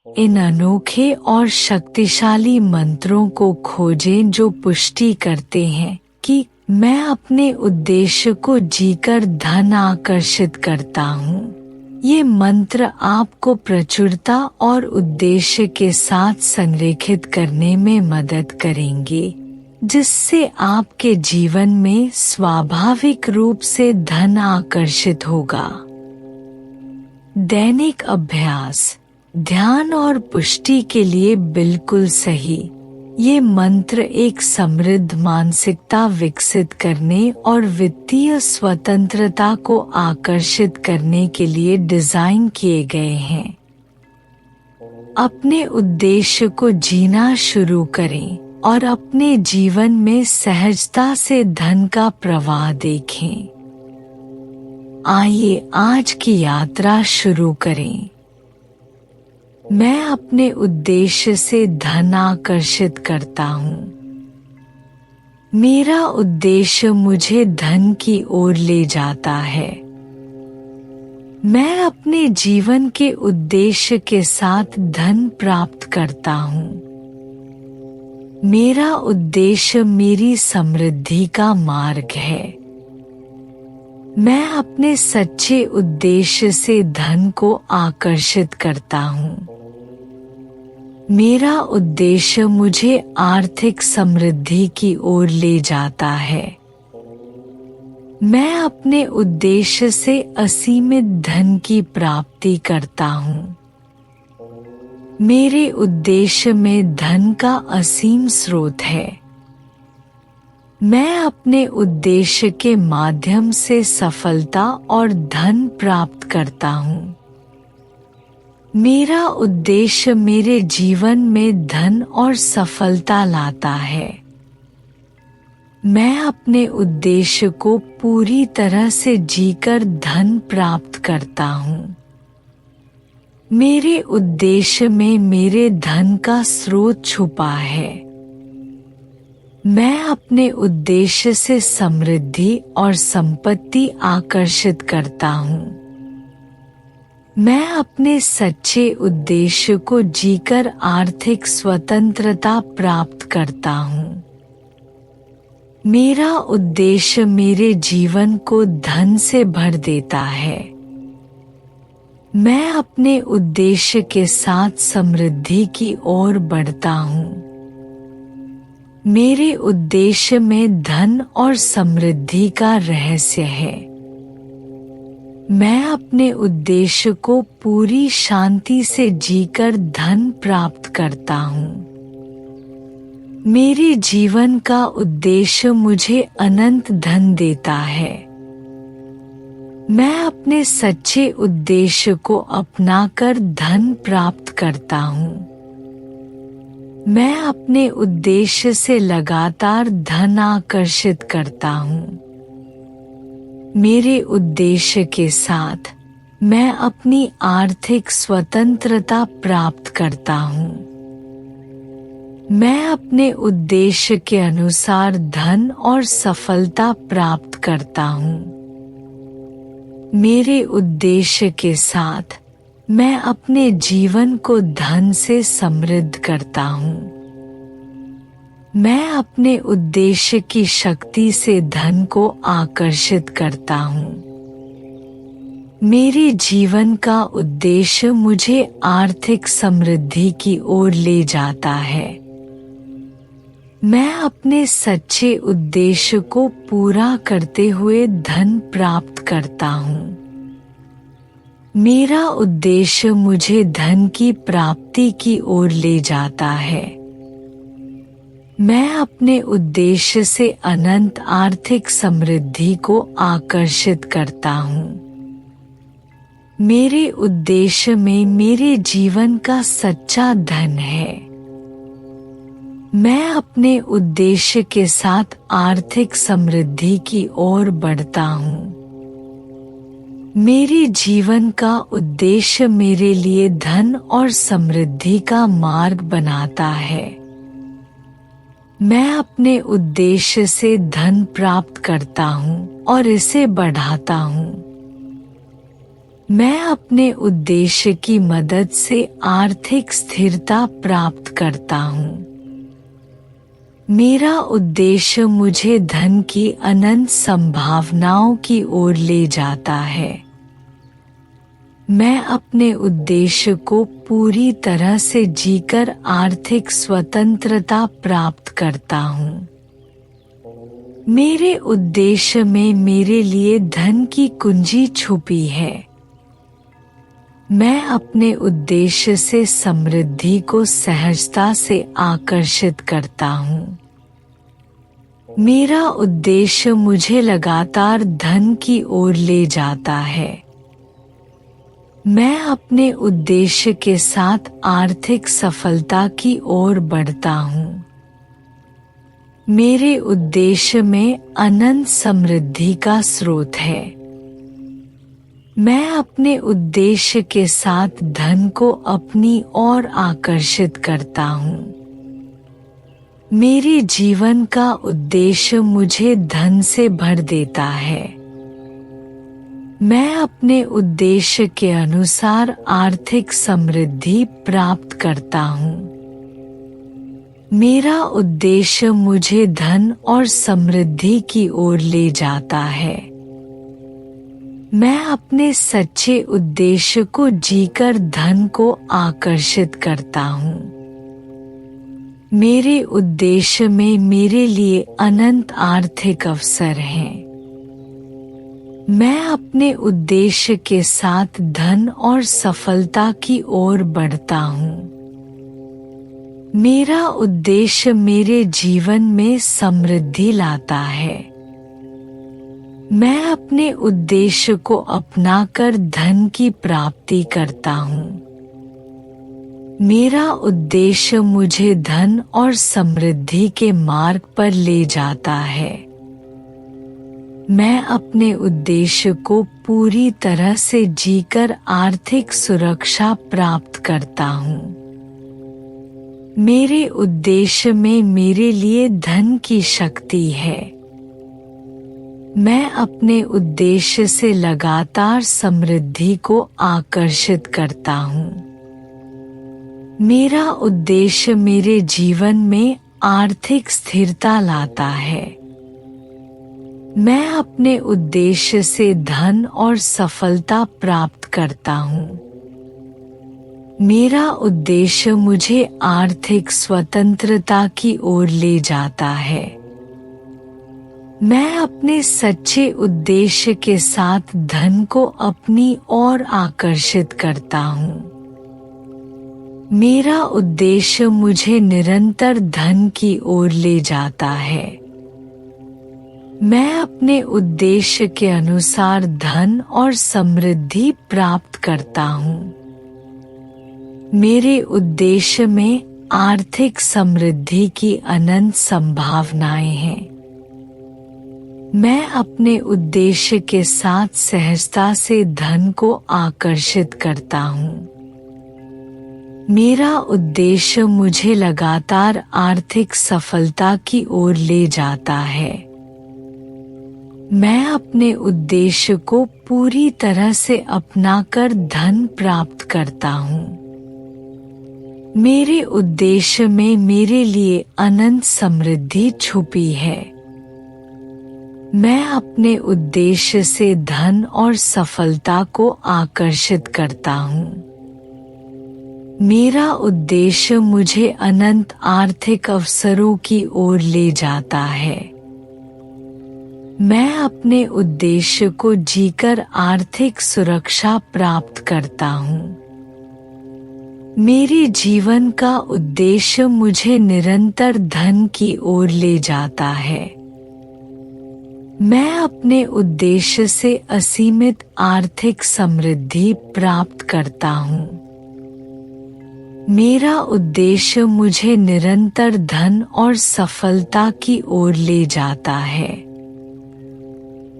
इन अनोखे और शक्तिशाली मंत्रों को खोजें जो पुष्टि करते हैं कि मैं अपने उद्देश्य को जीकर धन आकर्षित करता हूँ। ये मंत्र आपको प्रचुरता और उद्देश्य के साथ संरेखित करने में मदद करेंगे, जिससे आपके जीवन में स्वाभाविक रूप से धन आकर्षित होगा। दैनिक अभ्यास, ध्यान और पुष्टि के लिए बिल्कुल सही। ये मंत्र एक समृद्ध मानसिकता विकसित करने और वित्तीय स्वतंत्रता को आकर्षित करने के लिए डिजाइन किए गए हैं। अपने उद्देश्य को जीना शुरू करें और अपने जीवन में सहजता से धन का प्रवाह देखें। आइए आज की यात्रा शुरू करें। मैं अपने उद्देश्य से धन आकर्षित करता हूँ। मेरा उद्देश्य मुझे धन की ओर ले जाता है। मैं अपने जीवन के उद्देश्य के साथ धन प्राप्त करता हूँ। मेरा उद्देश्य मेरी समृद्धि का मार्ग है। मैं अपने सच्चे उद्देश्य से धन को आकर्षित करता हूँ। मेरा उद्देश्य मुझे आर्थिक समृद्धि की ओर ले जाता है। मैं अपने उद्देश्य से असीमित धन की प्राप्ति करता हूँ। मेरे उद्देश्य में धन का असीम स्रोत है। मैं अपने उद्देश्य के माध्यम से सफलता और धन प्राप्त करता हूँ। मेरा उद्देश्य मेरे जीवन में धन और सफलता लाता है। मैं अपने उद्देश्य को पूरी तरह से जीकर धन प्राप्त करता हूँ। मेरे उद्देश्य में मेरे धन का स्रोत छुपा है। मैं अपने उद्देश्य से समृद्धि और संपत्ति आकर्षित करता हूँ। मैं अपने सच्चे उद्देश्य को जीकर आर्थिक स्वतंत्रता प्राप्त करता हूँ। मेरा उद्देश्य मेरे जीवन को धन से भर देता है। मैं अपने उद्देश्य के साथ समृद्धि की ओर बढ़ता हूँ। मेरे उद्देश्य में धन और समृद्धि का रहस्य है। मैं अपने उद्देश्य को पूरी शांति से जीकर धन प्राप्त करता हूँ। मेरे जीवन का उद्देश्य मुझे अनंत धन देता है। मैं अपने सच्चे उद्देश्य को अपनाकर धन प्राप्त करता हूँ। मैं अपने उद्देश्य से लगातार धन आकर्षित करता हूँ। मेरे उद्देश्य के साथ मैं अपनी आर्थिक स्वतंत्रता प्राप्त करता हूँ। मैं अपने उद्देश्य के अनुसार धन और सफलता प्राप्त करता हूँ। मेरे उद्देश्य के साथ मैं अपने जीवन को धन से समृद्ध करता हूँ। मैं अपने उद्देश्य की शक्ति से धन को आकर्षित करता हूँ। मेरे जीवन का उद्देश्य मुझे आर्थिक समृद्धि की ओर ले जाता है। मैं अपने सच्चे उद्देश्य को पूरा करते हुए धन प्राप्त करता हूँ। मेरा उद्देश्य मुझे धन की प्राप्ति की ओर ले जाता है। मैं अपने उद्देश्य से अनंत आर्थिक समृद्धि को आकर्षित करता हूँ। मेरे उद्देश्य में मेरे जीवन का सच्चा धन है। मैं अपने उद्देश्य के साथ आर्थिक समृद्धि की ओर बढ़ता हूँ। मेरे जीवन का उद्देश्य मेरे लिए धन और समृद्धि का मार्ग बनाता है। मैं अपने उद्देश्य से धन प्राप्त करता हूँ और इसे बढ़ाता हूँ। मैं अपने उद्देश्य की मदद से आर्थिक स्थिरता प्राप्त करता हूँ। मेरा उद्देश्य मुझे धन की अनंत संभावनाओं की ओर ले जाता है। मैं अपने उद्देश्य को पूरी तरह से जीकर आर्थिक स्वतंत्रता प्राप्त करता हूँ। मेरे उद्देश्य में मेरे लिए धन की कुंजी छुपी है। मैं अपने उद्देश्य से समृद्धि को सहजता से आकर्षित करता हूँ। मेरा उद्देश्य मुझे लगातार धन की ओर ले जाता है। मैं अपने उद्देश्य के साथ आर्थिक सफलता की ओर बढ़ता हूँ। मेरे उद्देश्य में अनंत समृद्धि का स्रोत है। मैं अपने उद्देश्य के साथ धन को अपनी ओर आकर्षित करता हूँ। मेरे जीवन का उद्देश्य मुझे धन से भर देता है। मैं अपने उद्देश्य के अनुसार आर्थिक समृद्धि प्राप्त करता हूँ। मेरा उद्देश्य मुझे धन और समृद्धि की ओर ले जाता है। मैं अपने सच्चे उद्देश्य को जीकर धन को आकर्षित करता हूँ। मेरे उद्देश्य में मेरे लिए अनंत आर्थिक अवसर हैं। मैं अपने उद्देश्य के साथ धन और सफलता की ओर बढ़ता हूँ। मेरा उद्देश्य मेरे जीवन में समृद्धि लाता है। मैं अपने उद्देश्य को अपनाकर धन की प्राप्ति करता हूँ। मेरा उद्देश्य मुझे धन और समृद्धि के मार्ग पर ले जाता है। मैं अपने उद्देश्य को पूरी तरह से जीकर आर्थिक सुरक्षा प्राप्त करता हूँ। मेरे उद्देश्य में मेरे लिए धन की शक्ति है। मैं अपने उद्देश्य से लगातार समृद्धि को आकर्षित करता हूँ। मेरा उद्देश्य मेरे जीवन में आर्थिक स्थिरता लाता है। मैं अपने उद्देश्य से धन और सफलता प्राप्त करता हूँ। मेरा उद्देश्य मुझे आर्थिक स्वतंत्रता की ओर ले जाता है। मैं अपने सच्चे उद्देश्य के साथ धन को अपनी ओर आकर्षित करता हूँ। मेरा उद्देश्य मुझे निरंतर धन की ओर ले जाता है। मैं अपने उद्देश्य के अनुसार धन और समृद्धि प्राप्त करता हूँ। मेरे उद्देश्य में आर्थिक समृद्धि की अनंत संभावनाएं हैं। मैं अपने उद्देश्य के साथ सहजता से धन को आकर्षित करता हूँ। मेरा उद्देश्य मुझे लगातार आर्थिक सफलता की ओर ले जाता है। मैं अपने उद्देश्य को पूरी तरह से अपनाकर धन प्राप्त करता हूँ। मेरे उद्देश्य में मेरे लिए अनंत समृद्धि छुपी है। मैं अपने उद्देश्य से धन और सफलता को आकर्षित करता हूँ। मेरा उद्देश्य मुझे अनंत आर्थिक अवसरों की ओर ले जाता है। मैं अपने उद्देश्य को जीकर आर्थिक सुरक्षा प्राप्त करता हूँ। मेरे जीवन का उद्देश्य मुझे निरंतर धन की ओर ले जाता है। मैं अपने उद्देश्य से असीमित आर्थिक समृद्धि प्राप्त करता हूँ। मेरा उद्देश्य मुझे निरंतर धन और सफलता की ओर ले जाता है।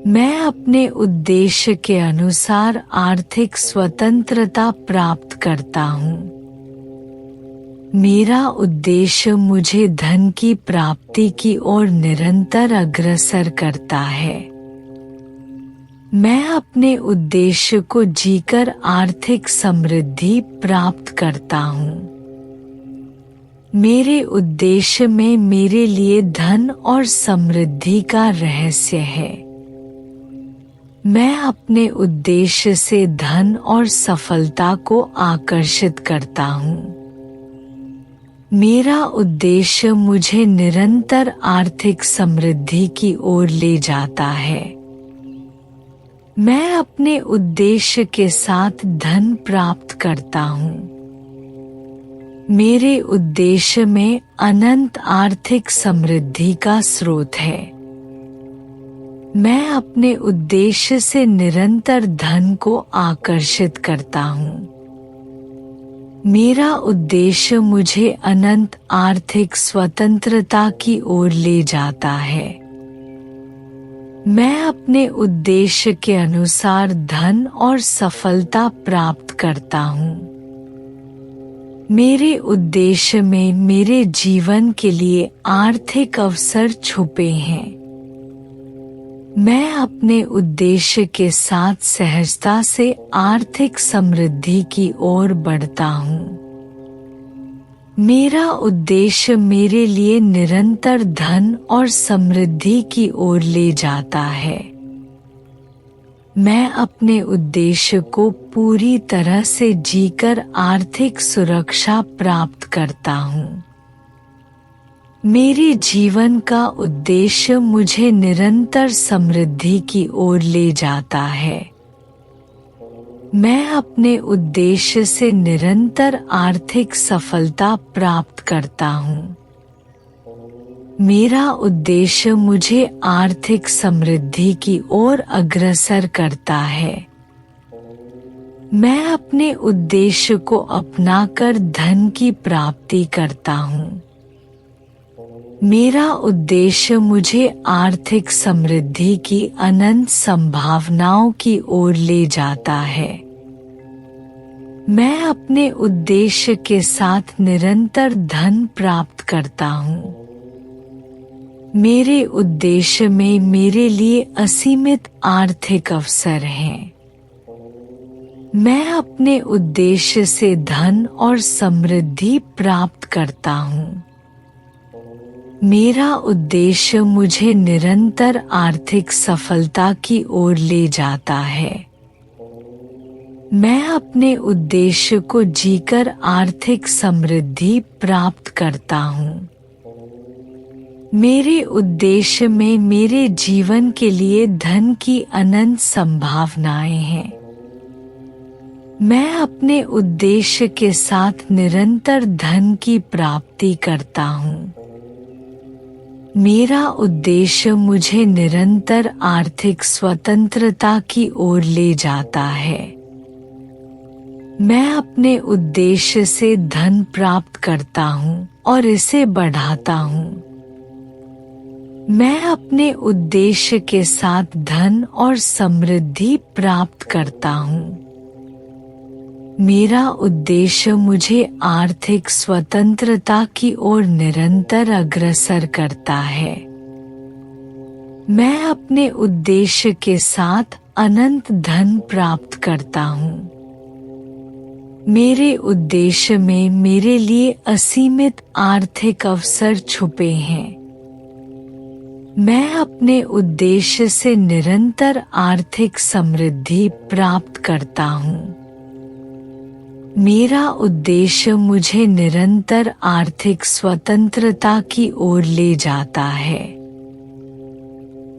मैं अपने उद्देश्य के अनुसार आर्थिक स्वतंत्रता प्राप्त करता हूँ। मेरा उद्देश्य मुझे धन की प्राप्ति की ओर निरंतर अग्रसर करता है। मैं अपने उद्देश्य को जीकर आर्थिक समृद्धि प्राप्त करता हूँ। मेरे उद्देश्य में मेरे लिए धन और समृद्धि का रहस्य है। मैं अपने उद्देश्य से धन और सफलता को आकर्षित करता हूँ। मेरा उद्देश्य मुझे निरंतर आर्थिक समृद्धि की ओर ले जाता है। मैं अपने उद्देश्य के साथ धन प्राप्त करता हूँ। मेरे उद्देश्य में अनंत आर्थिक समृद्धि का स्रोत है। मैं अपने उद्देश्य से निरंतर धन को आकर्षित करता हूँ। मेरा उद्देश्य मुझे अनंत आर्थिक स्वतंत्रता की ओर ले जाता है। मैं अपने उद्देश्य के अनुसार धन और सफलता प्राप्त करता हूँ। मेरे उद्देश्य में मेरे जीवन के लिए आर्थिक अवसर छुपे हैं। मैं अपने उद्देश्य के साथ सहजता से आर्थिक समृद्धि की ओर बढ़ता हूँ। मेरा उद्देश्य मेरे लिए निरंतर धन और समृद्धि की ओर ले जाता है। मैं अपने उद्देश्य को पूरी तरह से जीकर आर्थिक सुरक्षा प्राप्त करता हूँ। मेरे जीवन का उद्देश्य मुझे निरंतर समृद्धि की ओर ले जाता है। मैं अपने उद्देश्य से निरंतर आर्थिक सफलता प्राप्त करता हूँ। मेरा उद्देश्य मुझे आर्थिक समृद्धि की ओर अग्रसर करता है। मैं अपने उद्देश्य को अपनाकर धन की प्राप्ति करता हूँ। मेरा उद्देश्य मुझे आर्थिक समृद्धि की अनंत संभावनाओं की ओर ले जाता है। मैं अपने उद्देश्य के साथ निरंतर धन प्राप्त करता हूँ। मेरे उद्देश्य में मेरे लिए असीमित आर्थिक अवसर हैं। मैं अपने उद्देश्य से धन और समृद्धि प्राप्त करता हूँ। मेरा उद्देश्य मुझे निरंतर आर्थिक सफलता की ओर ले जाता है। मैं अपने उद्देश्य को जीकर आर्थिक समृद्धि प्राप्त करता हूँ। मेरे उद्देश्य में मेरे जीवन के लिए धन की अनंत संभावनाएं हैं। मैं अपने उद्देश्य के साथ निरंतर धन की प्राप्ति करता हूँ। मेरा उद्देश्य मुझे निरंतर आर्थिक स्वतंत्रता की ओर ले जाता है। मैं अपने उद्देश्य से धन प्राप्त करता हूँ और इसे बढ़ाता हूँ। मैं अपने उद्देश्य के साथ धन और समृद्धि प्राप्त करता हूँ। मेरा उद्देश्य मुझे आर्थिक स्वतंत्रता की ओर निरंतर अग्रसर करता है। मैं अपने उद्देश्य के साथ अनंत धन प्राप्त करता हूँ। मेरे उद्देश्य में मेरे लिए असीमित आर्थिक अवसर छुपे हैं। मैं अपने उद्देश्य से निरंतर आर्थिक समृद्धि प्राप्त करता हूँ। मेरा उद्देश्य मुझे निरंतर आर्थिक स्वतंत्रता की ओर ले जाता है।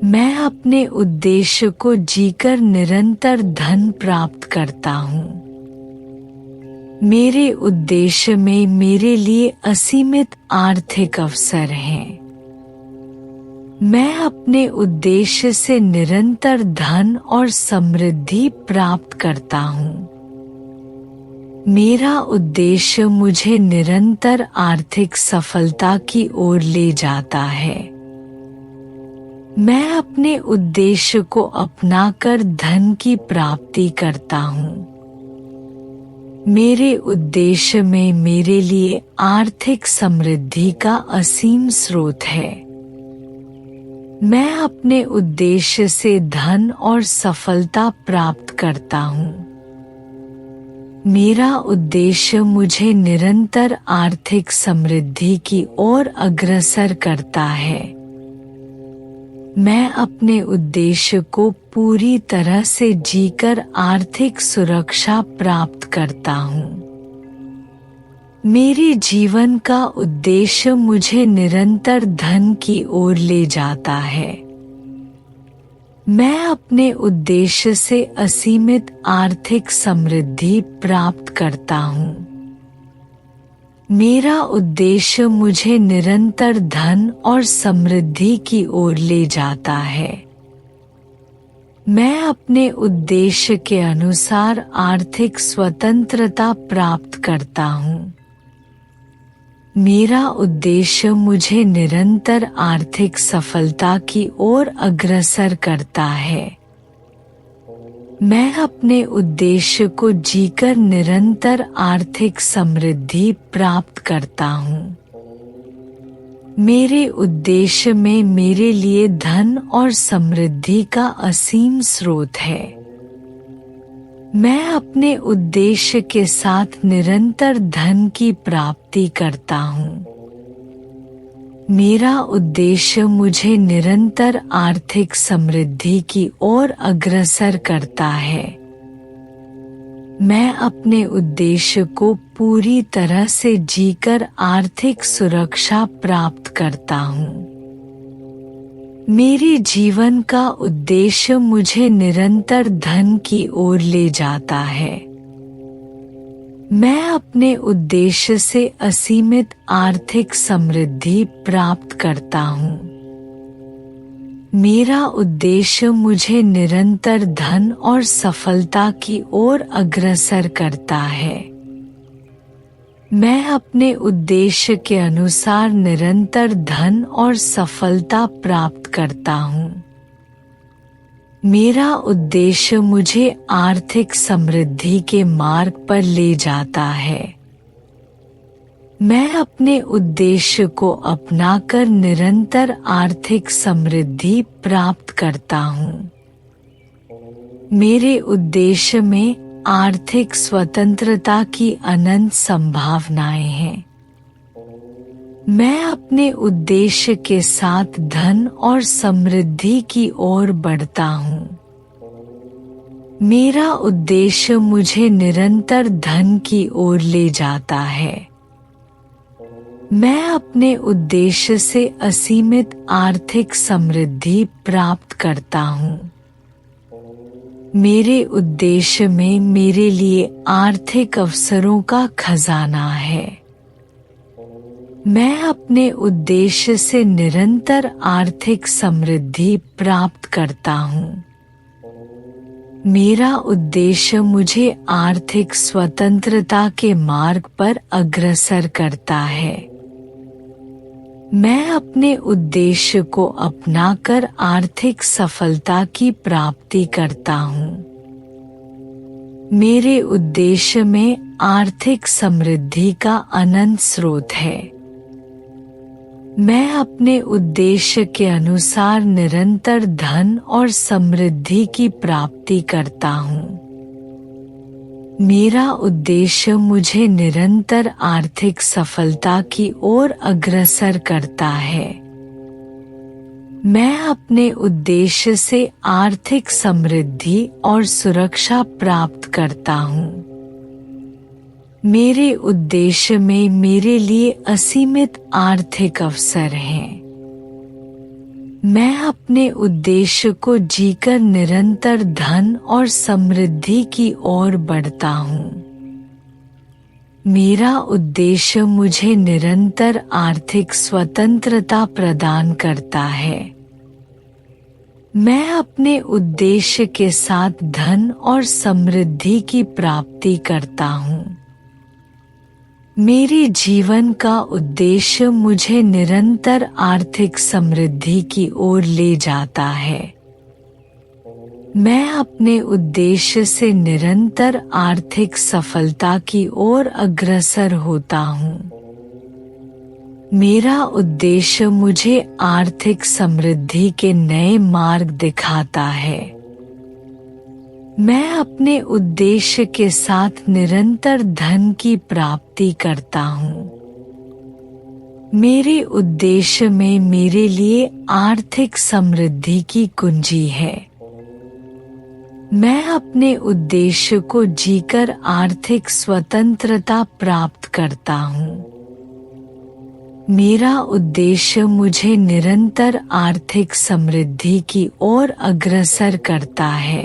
मैं अपने उद्देश्य को जीकर निरंतर धन प्राप्त करता हूँ। मेरे उद्देश्य में मेरे लिए असीमित आर्थिक अवसर हैं। मैं अपने उद्देश्य से निरंतर धन और समृद्धि प्राप्त करता हूँ। मेरा उद्देश्य मुझे निरंतर आर्थिक सफलता की ओर ले जाता है। मैं अपने उद्देश्य को अपनाकर धन की प्राप्ति करता हूँ। मेरे उद्देश्य में मेरे लिए आर्थिक समृद्धि का असीम स्रोत है। मैं अपने उद्देश्य से धन और सफलता प्राप्त करता हूँ। मेरा उद्देश्य मुझे निरंतर आर्थिक समृद्धि की ओर अग्रसर करता है। मैं अपने उद्देश्य को पूरी तरह से जीकर आर्थिक सुरक्षा प्राप्त करता हूँ। मेरे जीवन का उद्देश्य मुझे निरंतर धन की ओर ले जाता है। मैं अपने उद्देश्य से असीमित आर्थिक समृद्धि प्राप्त करता हूँ। मेरा उद्देश्य मुझे निरंतर धन और समृद्धि की ओर ले जाता है। मैं अपने उद्देश्य के अनुसार आर्थिक स्वतंत्रता प्राप्त करता हूँ। मेरा उद्देश्य मुझे निरंतर आर्थिक सफलता की ओर अग्रसर करता है। मैं अपने उद्देश्य को जीकर निरंतर आर्थिक समृद्धि प्राप्त करता हूँ। मेरे उद्देश्य में मेरे लिए धन और समृद्धि का असीम स्रोत है। मैं अपने उद्देश्य के साथ निरंतर धन की प्राप्ति करता हूँ। मेरा उद्देश्य मुझे निरंतर आर्थिक समृद्धि की ओर अग्रसर करता है। मैं अपने उद्देश्य को पूरी तरह से जीकर आर्थिक सुरक्षा प्राप्त करता हूँ। मेरे जीवन का उद्देश्य मुझे निरंतर धन की ओर ले जाता है। मैं अपने उद्देश्य से असीमित आर्थिक समृद्धि प्राप्त करता हूँ। मेरा उद्देश्य मुझे निरंतर धन और सफलता की ओर अग्रसर करता है। मैं अपने उद्देश्य के अनुसार निरंतर धन और सफलता प्राप्त करता हूँ। मेरा उद्देश्य मुझे आर्थिक समृद्धि के मार्ग पर ले जाता है। मैं अपने उद्देश्य को अपनाकर निरंतर आर्थिक समृद्धि प्राप्त करता हूँ। मेरे उद्देश्य में आर्थिक स्वतंत्रता की अनंत संभावनाएं हैं। मैं अपने उद्देश्य के साथ धन और समृद्धि की ओर बढ़ता हूँ। मेरा उद्देश्य मुझे निरंतर धन की ओर ले जाता है। मैं अपने उद्देश्य से असीमित आर्थिक समृद्धि प्राप्त करता हूँ। मेरे उद्देश्य में मेरे लिए आर्थिक अवसरों का खजाना है। मैं अपने उद्देश्य से निरंतर आर्थिक समृद्धि प्राप्त करता हूँ। मेरा उद्देश्य मुझे आर्थिक स्वतंत्रता के मार्ग पर अग्रसर करता है। मैं अपने उद्देश्य को अपनाकर आर्थिक सफलता की प्राप्ति करता हूँ। मेरे उद्देश्य में आर्थिक समृद्धि का अनंत स्रोत है। मैं अपने उद्देश्य के अनुसार निरंतर धन और समृद्धि की प्राप्ति करता हूँ। मेरा उद्देश्य मुझे निरंतर आर्थिक सफलता की ओर अग्रसर करता है। मैं अपने उद्देश्य से आर्थिक समृद्धि और सुरक्षा प्राप्त करता हूँ। मेरे उद्देश्य में मेरे लिए असीमित आर्थिक अवसर हैं। मैं अपने उद्देश्य को जीकर निरंतर धन और समृद्धि की ओर बढ़ता हूँ। मेरा उद्देश्य मुझे निरंतर आर्थिक स्वतंत्रता प्रदान करता है। मैं अपने उद्देश्य के साथ धन और समृद्धि की प्राप्ति करता हूँ। मेरे जीवन का उद्देश्य मुझे निरंतर आर्थिक समृद्धि की ओर ले जाता है। मैं अपने उद्देश्य से निरंतर आर्थिक सफलता की ओर अग्रसर होता हूँ। मेरा उद्देश्य मुझे आर्थिक समृद्धि के नए मार्ग दिखाता है। मैं अपने उद्देश्य के साथ निरंतर धन की प्राप्ति करता हूँ। मेरे उद्देश्य में मेरे लिए आर्थिक समृद्धि की कुंजी है। मैं अपने उद्देश्य को जीकर आर्थिक स्वतंत्रता प्राप्त करता हूँ। मेरा उद्देश्य मुझे निरंतर आर्थिक समृद्धि की ओर अग्रसर करता है।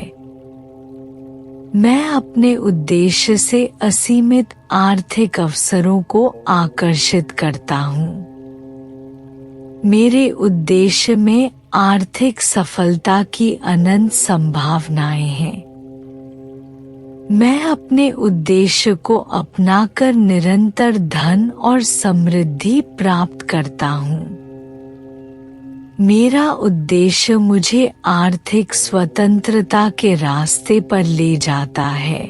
मैं अपने उद्देश्य से असीमित आर्थिक अवसरों को आकर्षित करता हूँ। मेरे उद्देश्य में आर्थिक सफलता की अनंत संभावनाएं हैं। मैं अपने उद्देश्य को अपनाकर निरंतर धन और समृद्धि प्राप्त करता हूँ। मेरा उद्देश्य मुझे आर्थिक स्वतंत्रता के रास्ते पर ले जाता है।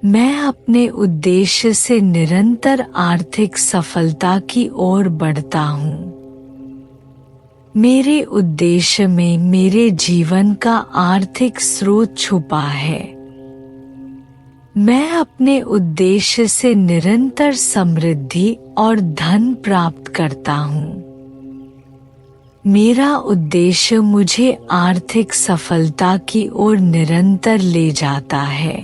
मैं अपने उद्देश्य से निरंतर आर्थिक सफलता की ओर बढ़ता हूँ। मेरे उद्देश्य में मेरे जीवन का आर्थिक स्रोत छुपा है। मैं अपने उद्देश्य से निरंतर समृद्धि और धन प्राप्त करता हूँ। मेरा उद्देश्य मुझे आर्थिक सफलता की ओर निरंतर ले जाता है।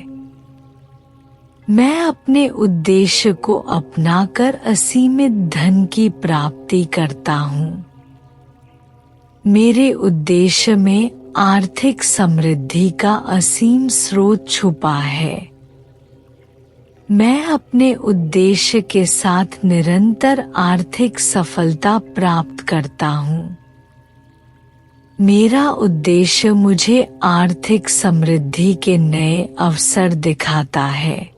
मैं अपने उद्देश्य को अपनाकर असीमित धन की प्राप्ति करता हूँ। मेरे उद्देश्य में आर्थिक समृद्धि का असीम स्रोत छुपा है। मैं अपने उद्देश्य के साथ निरंतर आर्थिक सफलता प्राप्त करता हूँ। मेरा उद्देश्य मुझे आर्थिक समृद्धि के नए अवसर दिखाता है।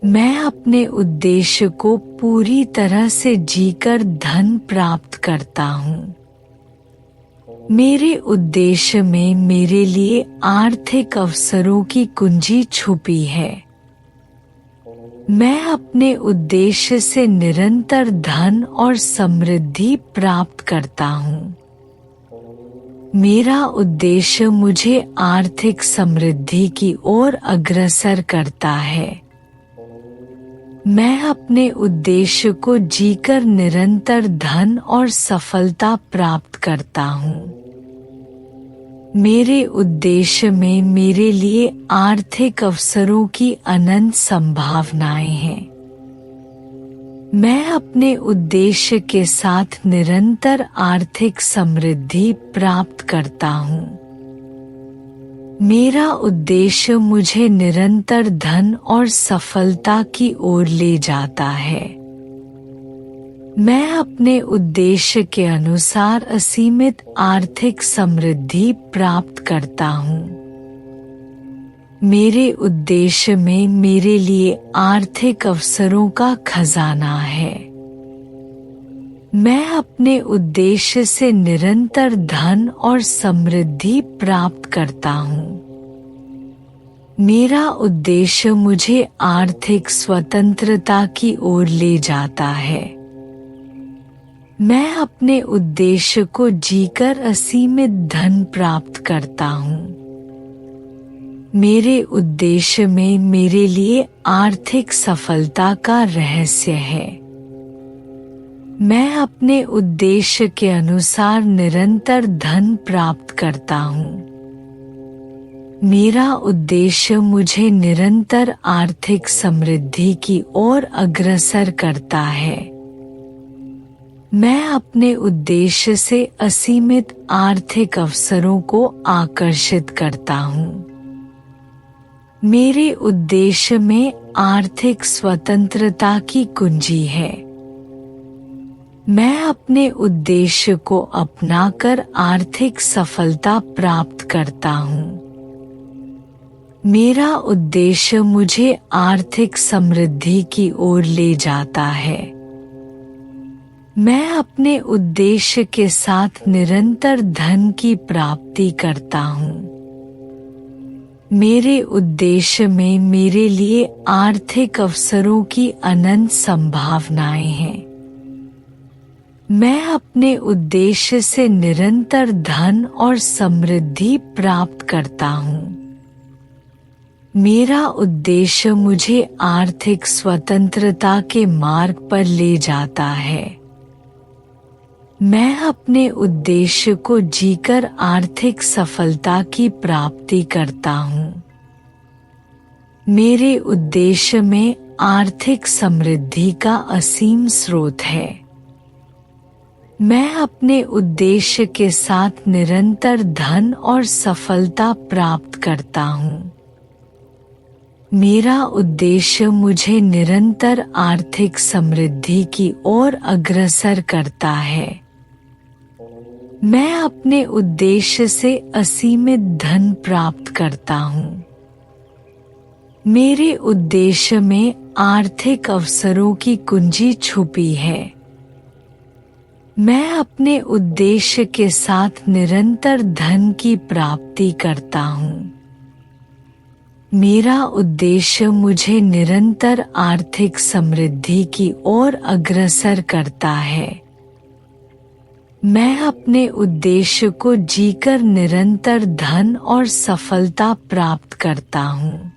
मैं अपने उद्देश्य को पूरी तरह से जीकर धन प्राप्त करता हूँ। मेरे उद्देश्य में मेरे लिए आर्थिक अवसरों की कुंजी छुपी है। मैं अपने उद्देश्य से निरंतर धन और समृद्धि प्राप्त करता हूँ। मेरा उद्देश्य मुझे आर्थिक समृद्धि की ओर अग्रसर करता है। मैं अपने उद्देश्य को जीकर निरंतर धन और सफलता प्राप्त करता हूँ। मेरे उद्देश्य में मेरे लिए आर्थिक अवसरों की अनंत संभावनाएं हैं। मैं अपने उद्देश्य के साथ निरंतर आर्थिक समृद्धि प्राप्त करता हूँ। मेरा उद्देश्य मुझे निरंतर धन और सफलता की ओर ले जाता है। मैं अपने उद्देश्य के अनुसार असीमित आर्थिक समृद्धि प्राप्त करता हूँ। मेरे उद्देश्य में मेरे लिए आर्थिक अवसरों का खजाना है। मैं अपने उद्देश्य से निरंतर धन और समृद्धि प्राप्त करता हूँ। मेरा उद्देश्य मुझे आर्थिक स्वतंत्रता की ओर ले जाता है। मैं अपने उद्देश्य को जीकर असीमित धन प्राप्त करता हूँ। मेरे उद्देश्य में मेरे लिए आर्थिक सफलता का रहस्य है। मैं अपने उद्देश्य के अनुसार निरंतर धन प्राप्त करता हूँ। मेरा उद्देश्य मुझे निरंतर आर्थिक समृद्धि की ओर अग्रसर करता है। मैं अपने उद्देश्य से असीमित आर्थिक अवसरों को आकर्षित करता हूँ। मेरे उद्देश्य में आर्थिक स्वतंत्रता की कुंजी है। मैं अपने उद्देश्य को अपनाकर आर्थिक सफलता प्राप्त करता हूँ। मेरा उद्देश्य मुझे आर्थिक समृद्धि की ओर ले जाता है। मैं अपने उद्देश्य के साथ निरंतर धन की प्राप्ति करता हूँ। मेरे उद्देश्य में मेरे लिए आर्थिक अवसरों की अनंत संभावनाएं हैं। मैं अपने उद्देश्य से निरंतर धन और समृद्धि प्राप्त करता हूँ। मेरा उद्देश्य मुझे आर्थिक स्वतंत्रता के मार्ग पर ले जाता है। मैं अपने उद्देश्य को जीकर आर्थिक सफलता की प्राप्ति करता हूँ। मेरे उद्देश्य में आर्थिक समृद्धि का असीम स्रोत है। मैं अपने उद्देश्य के साथ निरंतर धन और सफलता प्राप्त करता हूँ। मेरा उद्देश्य मुझे निरंतर आर्थिक समृद्धि की ओर अग्रसर करता है। मैं अपने उद्देश्य से असीमित धन प्राप्त करता हूँ। मेरे उद्देश्य में आर्थिक अवसरों की कुंजी छुपी है। मैं अपने उद्देश्य के साथ निरंतर धन की प्राप्ति करता हूँ। मेरा उद्देश्य मुझे निरंतर आर्थिक समृद्धि की ओर अग्रसर करता है। मैं अपने उद्देश्य को जीकर निरंतर धन और सफलता प्राप्त करता हूँ।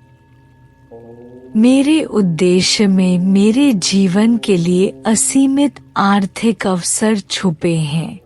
मेरे उद्देश्य में मेरे जीवन के लिए असीमित आर्थिक अवसर छुपे हैं।